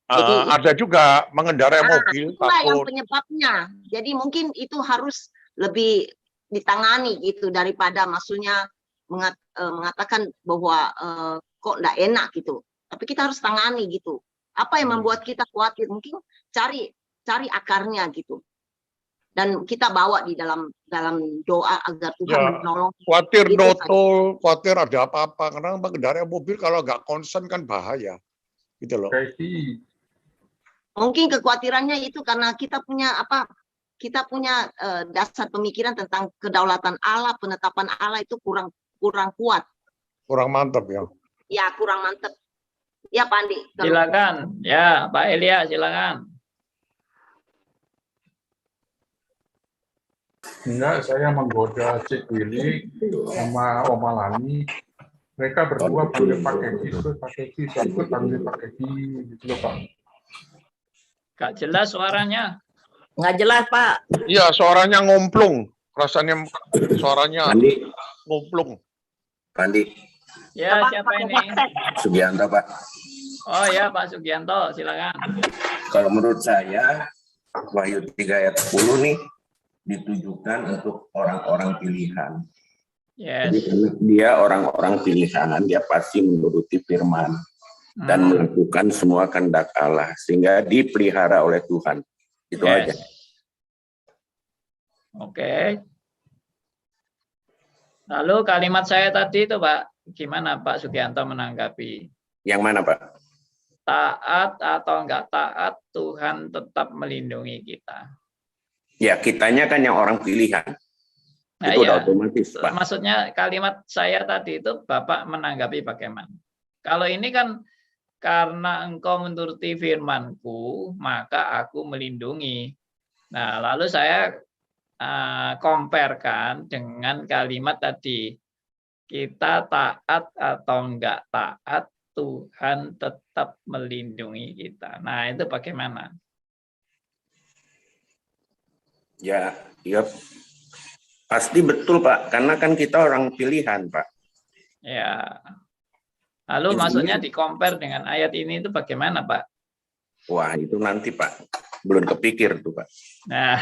Jadi, ada juga mengendarai mobil itulah yang takut. penyebabnya. Jadi mungkin itu harus lebih ditangani gitu daripada maksudnya mengatakan bahwa kok enggak enak gitu. Tapi kita harus tangani gitu. Apa yang membuat kita khawatir? Mungkin cari akarnya gitu. Dan kita bawa di dalam doa agar Tuhan menolong. Khawatir ada apa-apa. Karena mengendarai mobil kalau nggak konsen kan bahaya. Gitu loh. Mungkin kekhawatirannya itu karena kita punya dasar pemikiran tentang kedaulatan Allah, penetapan Allah itu kurang kuat. Kurang mantap ya. Ya, kurang mantap. Ya, Pak Andi. Silakan. Ya, Pak Elia, silakan. Enggak, saya menggoda Cik Willy sama Oma Lani. Mereka berdua panggil Pak Keki, saya ikut panggil Pak Keki, gitu loh Pak. Gak jelas suaranya. Nggak jelas, Pak. Iya, suaranya ngomplung. Rasanya suaranya ngomplung. Pandi. Ya, siapa ini? Sugianto, Pak. Oh ya, Pak Sugianto, silakan. Kalau menurut saya, Wahyu 3 ayat 10 nih, ditujukan untuk orang-orang pilihan. Yes. Jadi karena dia orang-orang pilihan, dia pasti menuruti firman dan melakukan semua kehendak Allah sehingga dipelihara oleh Tuhan. Itu aja. Oke. Lalu kalimat saya tadi itu Pak, gimana Pak Sugianto menanggapi? Yang mana Pak? Taat atau enggak taat, Tuhan tetap melindungi kita. Ya, kitanya kan yang orang pilihan. Nah, itu udah ya, otomatis, Pak. Maksudnya kalimat saya tadi itu Bapak menanggapi bagaimana? Kalau ini kan karena engkau menuruti firman-Ku, maka aku melindungi. Nah, lalu saya compare-kan dengan kalimat tadi. Kita taat atau enggak taat, Tuhan tetap melindungi kita. Nah, itu bagaimana? Ya, ya pasti betul Pak, karena kan kita orang pilihan Pak. Ya. Lalu Intinya- maksudnya di-compare dengan ayat ini itu bagaimana, Pak? Wah, itu nanti Pak, belum kepikir tuh Pak. Nah,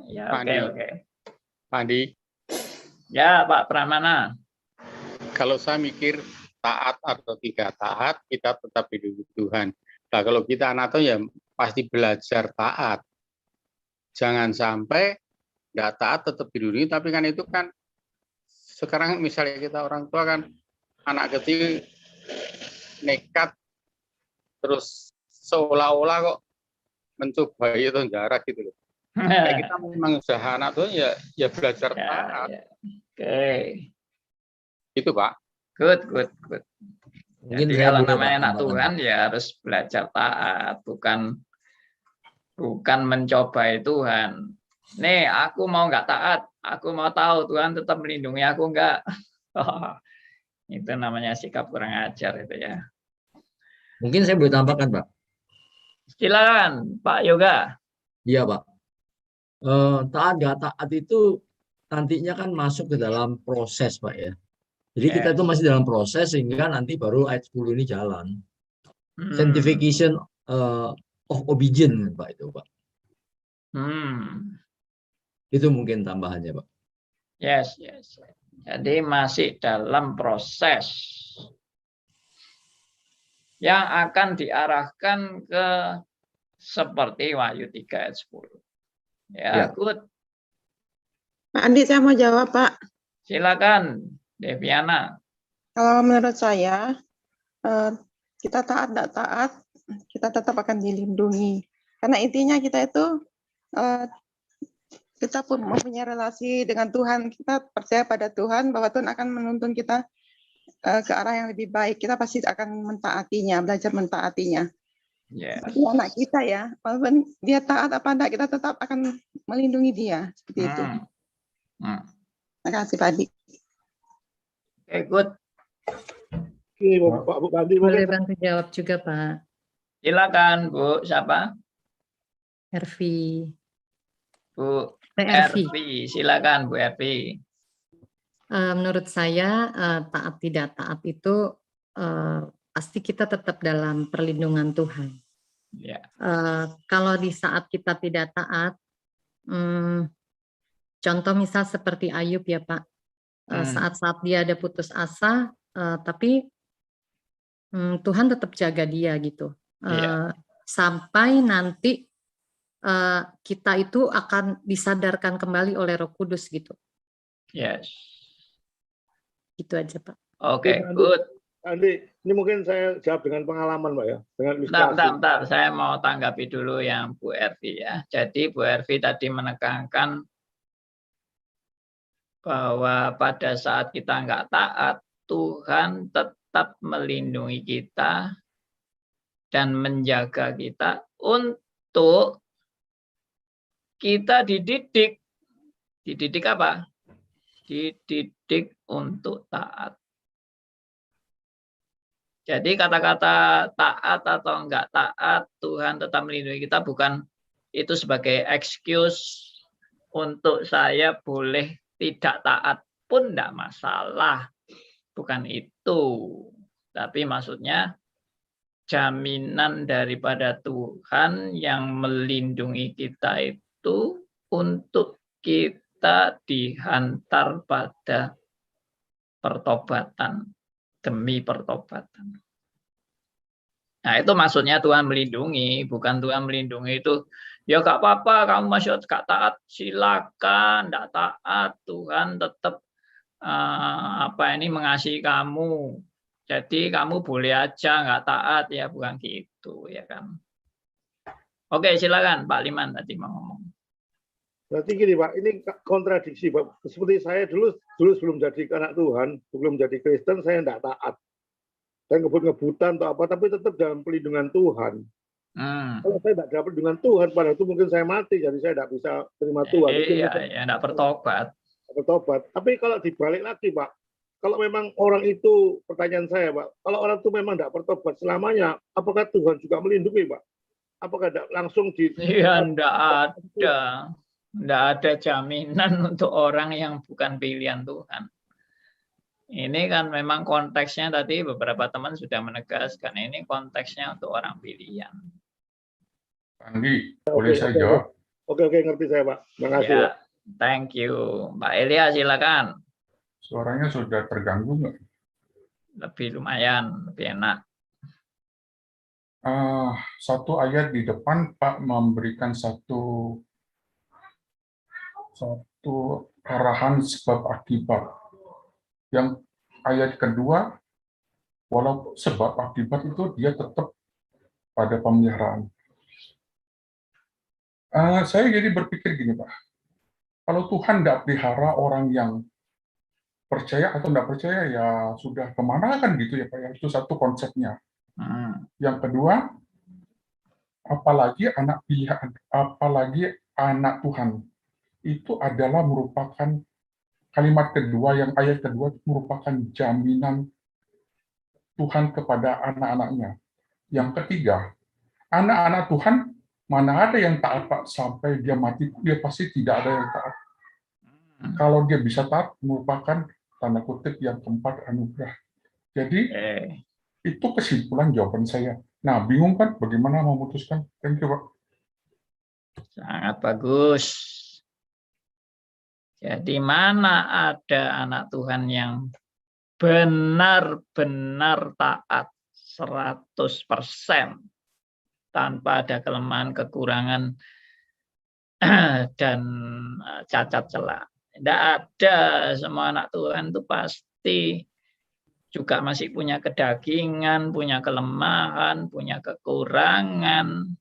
ya Pak oke, Andi. oke. Pak Andi, Ya, Pak Pramana. kalau saya mikir taat atau tidak taat, kita tetap hidup Tuhan. Nah, kalau kita anak tuh ya pasti belajar taat. Jangan sampai nggak taat tetap hidup, tapi kan itu kan sekarang misalnya kita orang tua kan anak kecil nekat terus seolah-olah kok mencobai itu jarak gitu loh. Kayak kita memang usaha anak tuh ya belajar Ya, taat. ya. Oke. Itu Pak. Good, good, good. Mungkin Jadi saya kalau boleh, namanya Pak, anak tambahkan, Tuhan Pak. ya harus belajar taat, bukan mencobai Tuhan. Nih, aku mau nggak taat, aku mau tahu Tuhan tetap melindungi aku nggak. Itu namanya sikap kurang ajar itu ya. Mungkin saya boleh tambahkan, Pak. Silakan, Pak Yoga. Iya, Pak. Taat nggak taat itu nantinya kan masuk ke dalam proses, Pak ya. Jadi kita itu masih dalam proses sehingga nanti baru ayat 10 ini jalan. Sanctification of obedience, Pak itu, Pak. Itu mungkin tambahannya, Pak. Yes, yes. Jadi masih dalam proses yang akan diarahkan ke seperti Wahyu 3 ayat 10. Ya, good. Pak Andi, saya mau jawab, Pak. Silakan, Deviana. Kalau menurut saya, kita taat tidak taat, kita tetap akan dilindungi. Karena intinya kita itu, kita pun mempunyai relasi dengan Tuhan. Kita percaya pada Tuhan bahwa Tuhan akan menuntun kita ke arah yang lebih baik. Kita pasti akan mentaatinya, belajar mentaatinya. Yes. Tapi anak kita ya, walaupun dia taat apa enggak, kita tetap akan melindungi dia. Seperti itu. Terima kasih, Pak Adi. Oke, good. Oke, Pak Bu Andi, Boleh bantu jawab juga, Pak. Silakan, Bu. Siapa? Ervi. Bu Ervi. Ervi. Silakan, Bu Ervi. Menurut saya taat tidak taat itu pasti kita tetap dalam perlindungan Tuhan. Ya. Kalau di saat kita tidak taat, contoh misal seperti Ayub ya Pak, saat-saat dia ada putus asa, tapi Tuhan tetap jaga dia gitu, sampai nanti kita itu akan disadarkan kembali oleh Roh Kudus gitu. Yes. Itu aja Pak. Oke, good. Andi, ini mungkin saya jawab dengan pengalaman, Pak ya, dengan ilustrasi. Bentar, saya mau tanggapi dulu yang Bu Ervi ya. Jadi Bu Ervi tadi menekankan bahwa pada saat kita nggak taat, Tuhan tetap melindungi kita dan menjaga kita untuk kita dididik. Dididik apa? Dididik untuk taat. Jadi kata-kata taat atau enggak taat, Tuhan tetap melindungi kita, bukan itu sebagai excuse untuk saya boleh tidak taat pun enggak masalah. Bukan itu. Tapi maksudnya jaminan daripada Tuhan yang melindungi kita itu untuk kita dihantar pada pertobatan. Demi pertobatan. Nah itu maksudnya Tuhan melindungi, bukan Tuhan melindungi itu ya gak apa-apa kamu masih gak taat silakan, gak taat Tuhan tetap mengasihi kamu. Jadi kamu boleh aja gak taat ya, bukan gitu ya kan. Oke silakan Pak Liman tadi mau ngomong. Berarti gini Pak, ini kontradiksi Pak. Seperti saya dulu sebelum jadi anak Tuhan, sebelum jadi Kristen, saya tidak taat. Saya ngebut-ngebutan atau apa, tapi tetap dalam pelindungan Tuhan. Kalau saya tidak dalam pelindungan Tuhan, pada itu mungkin saya mati, jadi saya tidak bisa terima Tuhan. Iya, tidak bertobat. Bertobat. Tapi kalau dibalik lagi Pak, kalau memang orang itu, pertanyaan saya, Pak, kalau orang itu memang tidak bertobat selamanya, apakah Tuhan juga melindungi, Pak? Apakah tidak langsung di... Iya, enggak ada jaminan untuk orang yang bukan pilihan Tuhan. Ini kan memang konteksnya tadi beberapa teman sudah menegaskan, ini konteksnya untuk orang pilihan. Andi, boleh saya jawab? Oke, ngerti saya, Pak. Terima kasih, Ya, Pak. thank you. Mbak Elia, silakan. Suaranya sudah terganggu nggak? Lebih lumayan, lebih enak. Satu ayat di depan Pak memberikan satu arahan sebab akibat. Yang ayat kedua, walau sebab akibat itu dia tetap pada pemeliharaan. Saya jadi berpikir gini, Pak. Kalau Tuhan tidak pelihara orang yang percaya atau tidak percaya, ya sudah kemana kan gitu ya, Pak. Ya, itu satu konsepnya. Yang kedua, apalagi anak pilihan, apalagi anak Tuhan, itu adalah merupakan kalimat kedua, yang ayat kedua merupakan jaminan Tuhan kepada anak-anaknya. Yang ketiga, anak-anak Tuhan, mana ada yang taat, Pak, sampai dia mati, dia pasti tidak ada yang taat. Kalau dia bisa taat, merupakan tanda kutip yang keempat, anugerah. Jadi, itu kesimpulan jawaban saya. Nah, bingung kan bagaimana memutuskan? Thank you, Pak. Sangat bagus. Jadi mana ada anak Tuhan yang benar-benar taat 100% tanpa ada kelemahan, kekurangan, dan cacat celah. Tidak ada. Semua anak Tuhan itu pasti juga masih punya kedagingan, punya kelemahan, punya kekurangan.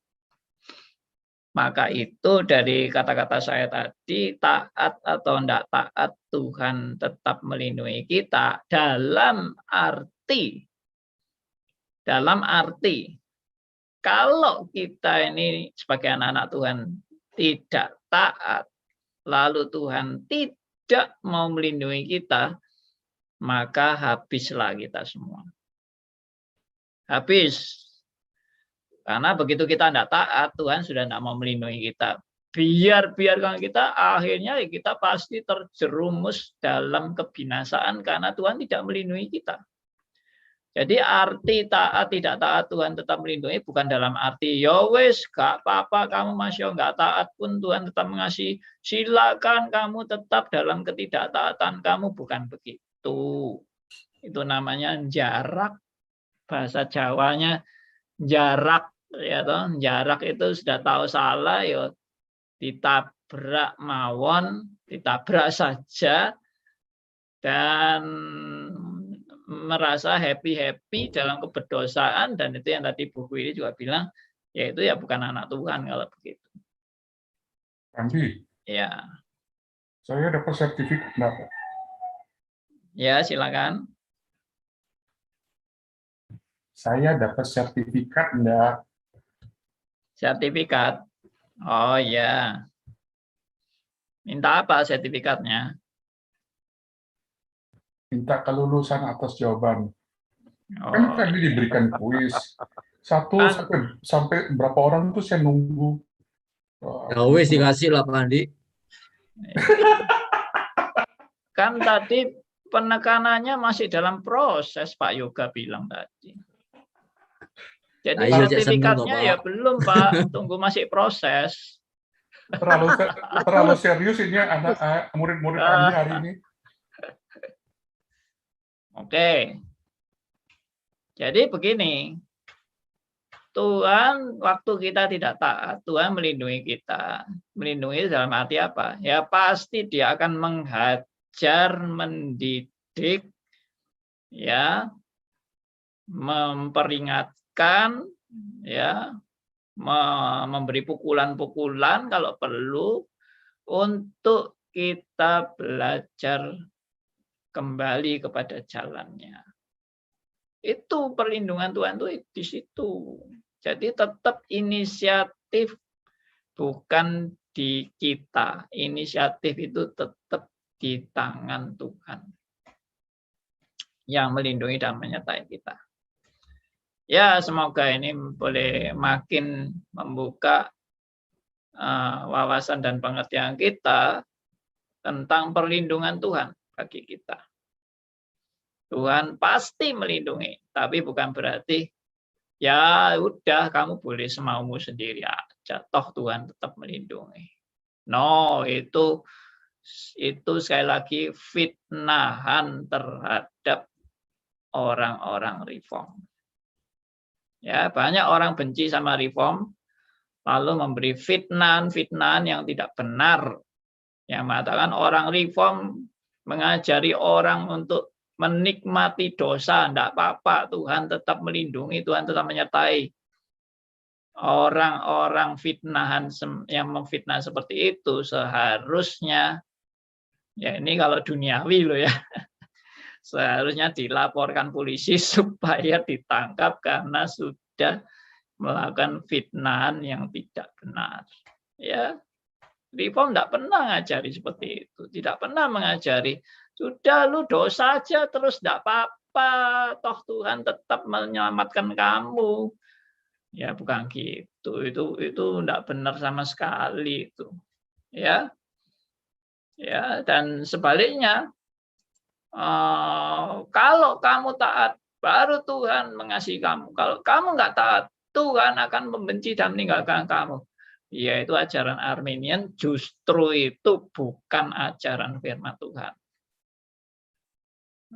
Maka itu dari kata-kata saya tadi, taat atau tidak taat, Tuhan tetap melindungi kita dalam arti kalau kita ini sebagai anak-anak Tuhan tidak taat, lalu Tuhan tidak mau melindungi kita, maka habislah kita semua. Habis. Karena begitu kita tidak taat, Tuhan sudah tidak mau melindungi kita. Biarkan kita, akhirnya kita pasti terjerumus dalam kebinasaan karena Tuhan tidak melindungi kita. Jadi arti taat tidak taat Tuhan tetap melindungi bukan dalam arti ya wes gak apa-apa kamu masih nggak taat pun Tuhan tetap mengasihi. Silakan kamu tetap dalam ketidaktaatan kamu, bukan begitu. Itu namanya jarak, bahasa Jawanya jarak. Ya toh, jarak itu sudah tahu salah, ya ditabrak mawon, ditabrak saja, dan merasa happy dalam keberdosaan, dan itu yang tadi buku ini juga bilang, yaitu ya bukan anak Tuhan kalau begitu. Andi, ya, saya dapat sertifikat enggak? Ya, silakan. Saya dapat sertifikat enggak? Sertifikat. Oh ya. Minta apa sertifikatnya? Minta kelulusan atas jawaban. Oh. Kan tadi diberikan kuis. Satu sampai berapa orang tuh saya nunggu. Ya wes dikasih lah Pak Andi. Kan tadi penekanannya masih dalam proses, Pak Yoga bilang tadi. Jadi sertifikatnya ya belum, Pak. Tunggu masih proses. Terlalu serius ini anak murid-murid Andi hari ini. Oke. Jadi begini. Tuhan waktu kita tidak taat, Tuhan melindungi kita. Melindungi dalam arti apa? Ya pasti Dia akan menghajar, mendidik, ya, memperingatkan, ya, memberi pukulan-pukulan kalau perlu untuk kita belajar kembali kepada jalannya. Itu perlindungan Tuhan tuh di situ. Jadi tetap inisiatif bukan di kita. Inisiatif itu tetap di tangan Tuhan. yang melindungi dan menyertai kita. Ya, semoga ini boleh makin membuka wawasan dan pengertian kita tentang perlindungan Tuhan bagi kita. Tuhan pasti melindungi, tapi bukan berarti ya udah kamu boleh semaumu sendiri aja, toh Tuhan tetap melindungi. No, itu sekali lagi fitnahan terhadap orang-orang reform. Ya, banyak orang benci sama reform, lalu memberi fitnahan yang tidak benar, yang mengatakan orang reform mengajari orang untuk menikmati dosa, tidak apa-apa, Tuhan tetap melindungi, Tuhan tetap menyertai. Orang-orang fitnahan yang memfitnah seperti itu seharusnya, ya ini kalau duniawi loh ya, seharusnya dilaporkan polisi supaya ditangkap karena sudah melakukan fitnahan yang tidak benar. Ya, reform tidak pernah mengajari seperti itu, tidak pernah mengajari sudah lu dosa aja terus tidak apa-apa, toh Tuhan tetap menyelamatkan kamu. Ya bukan gitu, itu tidak benar sama sekali itu. Ya, ya dan sebaliknya, kalau kamu taat, baru Tuhan mengasihi kamu. Kalau kamu nggak taat, Tuhan akan membenci dan meninggalkan kamu. Yaitu ajaran Arminian, justru itu bukan ajaran firman Tuhan.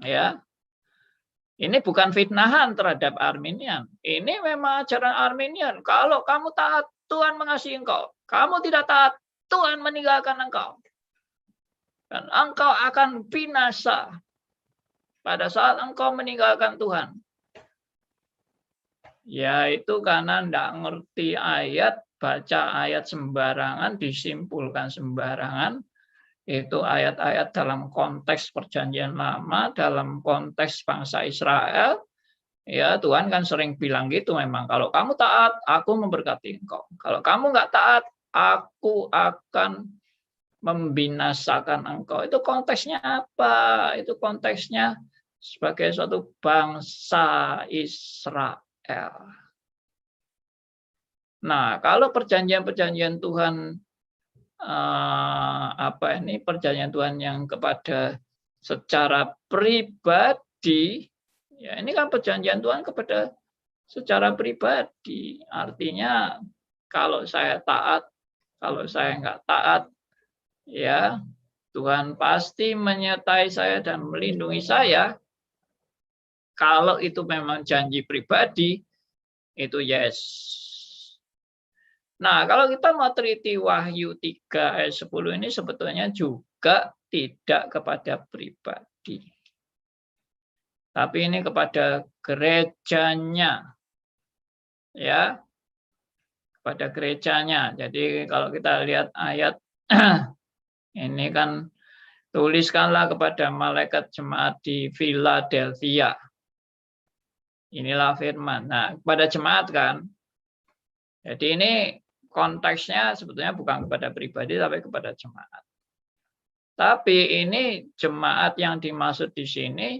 Ya, ini bukan fitnahan terhadap Arminian. Ini memang ajaran Arminian. Kalau kamu taat, Tuhan mengasihi engkau. Kamu tidak taat, Tuhan meninggalkan engkau. Dan engkau akan binasa pada saat engkau meninggalkan Tuhan. Yaitu karena tidak ngerti ayat, baca ayat sembarangan, disimpulkan sembarangan. Itu ayat-ayat dalam konteks perjanjian lama, dalam konteks bangsa Israel. Ya, Tuhan kan sering bilang gitu memang. Kalau kamu taat, aku memberkati engkau. Kalau kamu nggak taat, aku akan membinasakan engkau. Itu konteksnya apa? Itu konteksnya sebagai suatu bangsa Israel. Nah, kalau perjanjian-perjanjian Tuhan perjanjian Tuhan yang kepada secara pribadi, ya ini kan perjanjian Tuhan kepada secara pribadi. Artinya kalau saya taat, kalau saya nggak taat, ya Tuhan pasti menyertai saya dan melindungi saya. Kalau itu memang janji pribadi, itu yes. Nah, kalau kita mau teliti Wahyu 3 ayat 10 ini sebetulnya juga tidak kepada pribadi. Tapi ini kepada gerejanya. Ya. Kepada gerejanya. Jadi kalau kita lihat ayat ini kan, tuliskanlah kepada malaikat jemaat di Philadelphia. Inilah firman. Nah, kepada jemaat kan. Jadi ini konteksnya sebetulnya bukan kepada pribadi, tapi kepada jemaat. Tapi ini jemaat yang dimaksud di sini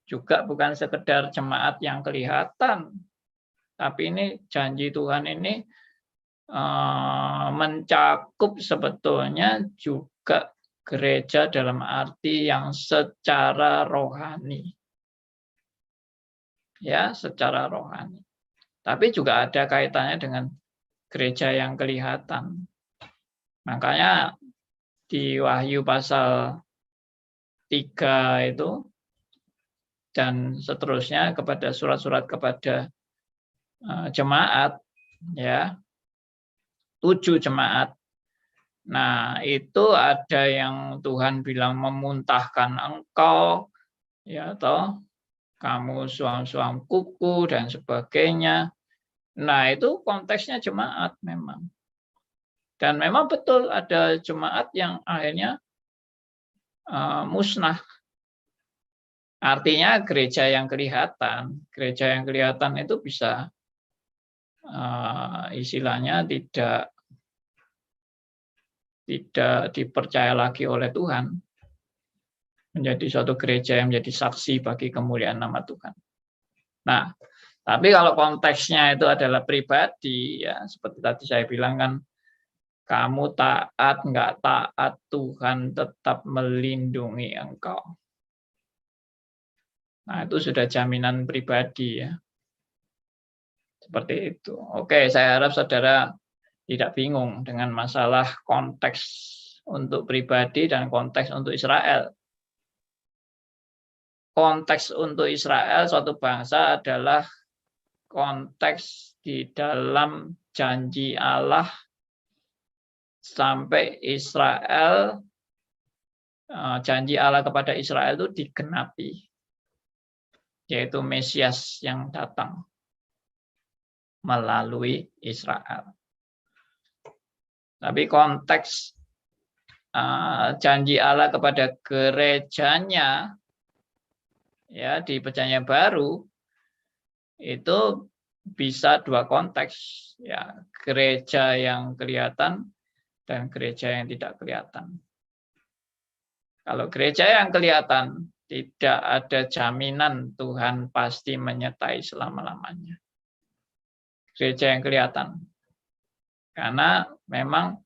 juga bukan sekedar jemaat yang kelihatan. Tapi ini janji Tuhan ini mencakup sebetulnya juga gereja dalam arti yang secara rohani. Ya, secara rohani. Tapi juga ada kaitannya dengan gereja yang kelihatan. Makanya di Wahyu pasal 3 itu dan seterusnya kepada surat-surat kepada jemaat, ya 7 jemaat. Nah itu ada yang Tuhan bilang memuntahkan engkau, ya toh, kamu suam-suam kuku dan sebagainya. Nah, itu konteksnya jemaat memang. Dan memang betul ada jemaat yang akhirnya musnah. Artinya gereja yang kelihatan itu bisa istilahnya tidak dipercaya lagi oleh Tuhan. menjadi suatu gereja yang menjadi saksi bagi kemuliaan nama Tuhan. Nah, tapi kalau konteksnya itu adalah pribadi, ya seperti tadi saya bilang kan, kamu taat, nggak taat, Tuhan tetap melindungi engkau. Nah, itu sudah jaminan pribadi ya. Seperti itu. Oke, saya harap saudara tidak bingung dengan masalah konteks untuk pribadi dan konteks untuk Israel. Konteks untuk Israel, suatu bangsa, adalah konteks di dalam janji Allah sampai Israel, janji Allah kepada Israel itu digenapi, yaitu Mesias yang datang melalui Israel. Tapi konteks janji Allah kepada gerejanya, ya di Perjanjian Baru, itu bisa dua konteks, ya gereja yang kelihatan dan gereja yang tidak kelihatan. Kalau gereja yang kelihatan, tidak ada jaminan Tuhan pasti menyertai selama-lamanya. Gereja yang kelihatan. Karena memang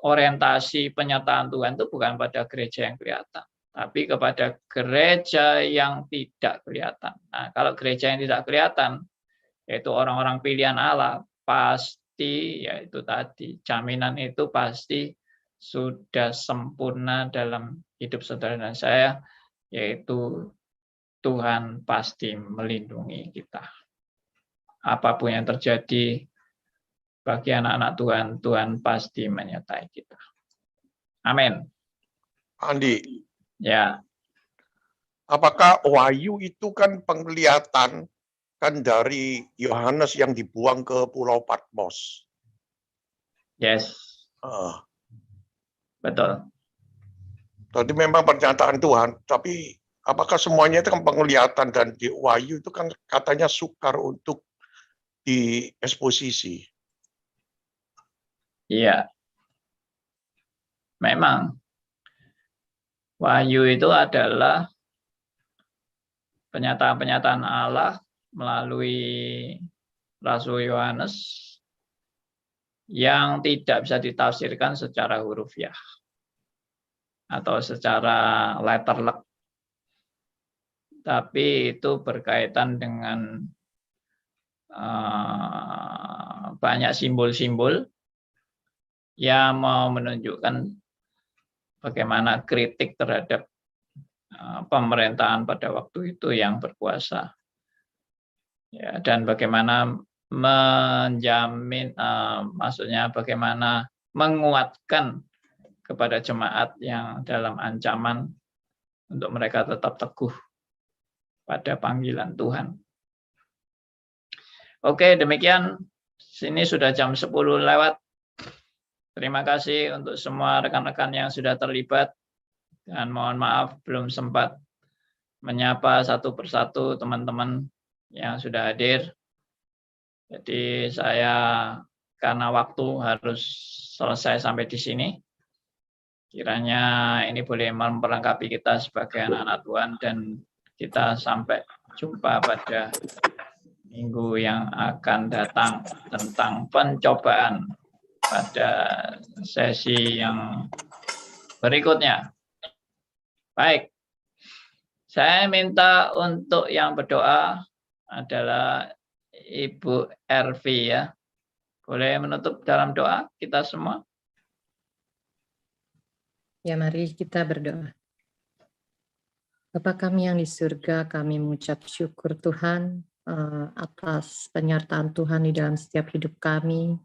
orientasi penyertaan Tuhan itu bukan pada gereja yang kelihatan, tapi kepada gereja yang tidak kelihatan. Nah, kalau gereja yang tidak kelihatan, yaitu orang-orang pilihan Allah, pasti, yaitu tadi, jaminan itu pasti sudah sempurna dalam hidup saudara dan saya, yaitu Tuhan pasti melindungi kita. Apapun yang terjadi bagi anak-anak Tuhan, Tuhan pasti menyertai kita. Amin. Andi, Ya, apakah wahyu itu kan penglihatan kan dari Yohanes yang dibuang ke Pulau Patmos? yes, betul. Tadi memang pernyataan Tuhan, tapi apakah semuanya itu kan penglihatan, dan di wahyu itu kan katanya sukar untuk dieksposisi. Iya, memang wahyu itu adalah pernyataan-pernyataan Allah melalui Rasul Yohanes yang tidak bisa ditafsirkan secara hurufiah atau secara letterlek, tapi itu berkaitan dengan banyak simbol-simbol yang mau menunjukkan bagaimana kritik terhadap pemerintahan pada waktu itu yang berkuasa, ya, dan bagaimana menjamin, maksudnya bagaimana menguatkan kepada jemaat yang dalam ancaman untuk mereka tetap teguh pada panggilan Tuhan. Oke, demikian. Sini sudah jam 10 lewat. Terima kasih untuk semua rekan-rekan yang sudah terlibat. Dan mohon maaf belum sempat menyapa satu persatu teman-teman yang sudah hadir. Jadi saya karena waktu harus selesai sampai di sini. Kiranya ini boleh memperlengkapi kita sebagai anak-anak Tuhan, dan kita sampai jumpa pada minggu yang akan datang tentang pencobaan pada sesi yang berikutnya. Baik, saya minta untuk yang berdoa adalah Ibu Ervi ya. Boleh menutup dalam doa kita semua? Ya, mari kita berdoa. Bapa kami yang di surga, kami mengucap syukur Tuhan atas penyertaan Tuhan di dalam setiap hidup kami.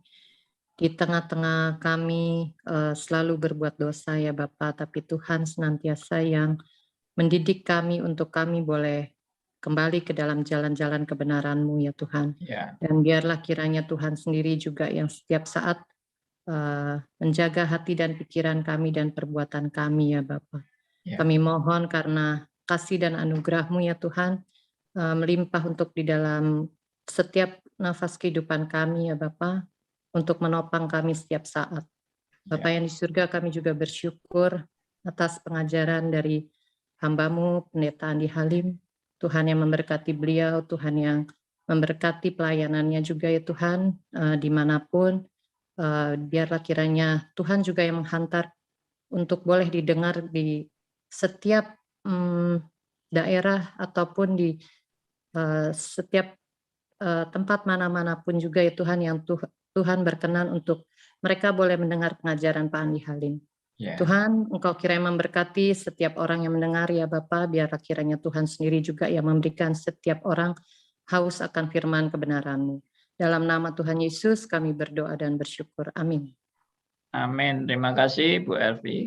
Di tengah-tengah kami selalu berbuat dosa ya Bapa, tapi Tuhan senantiasa yang mendidik kami untuk kami boleh kembali ke dalam jalan-jalan kebenaran-Mu ya Tuhan. Ya. Dan biarlah kiranya Tuhan sendiri juga yang setiap saat menjaga hati dan pikiran kami dan perbuatan kami ya Bapa. Ya. Kami mohon karena kasih dan anugerah-Mu ya Tuhan, melimpah untuk di dalam setiap nafas kehidupan kami ya Bapa, untuk menopang kami setiap saat. Bapa yang di surga, kami juga bersyukur atas pengajaran dari hamba-Mu, Pendeta Andi Halim. Tuhan yang memberkati beliau, Tuhan yang memberkati pelayanannya juga ya Tuhan, dimanapun. Biarlah kiranya Tuhan juga yang menghantar untuk boleh didengar di setiap daerah ataupun di setiap tempat mana-manapun juga ya Tuhan, yang Tuhan berkenan untuk mereka boleh mendengar pengajaran Pak Andi Halim. Tuhan, Engkau kiranya memberkati setiap orang yang mendengar ya Bapa, biarlah kiranya Tuhan sendiri juga yang memberikan setiap orang haus akan firman kebenaran-Mu. Dalam nama Tuhan Yesus kami berdoa dan bersyukur. Amin. Amin. Terima kasih Bu Elvi.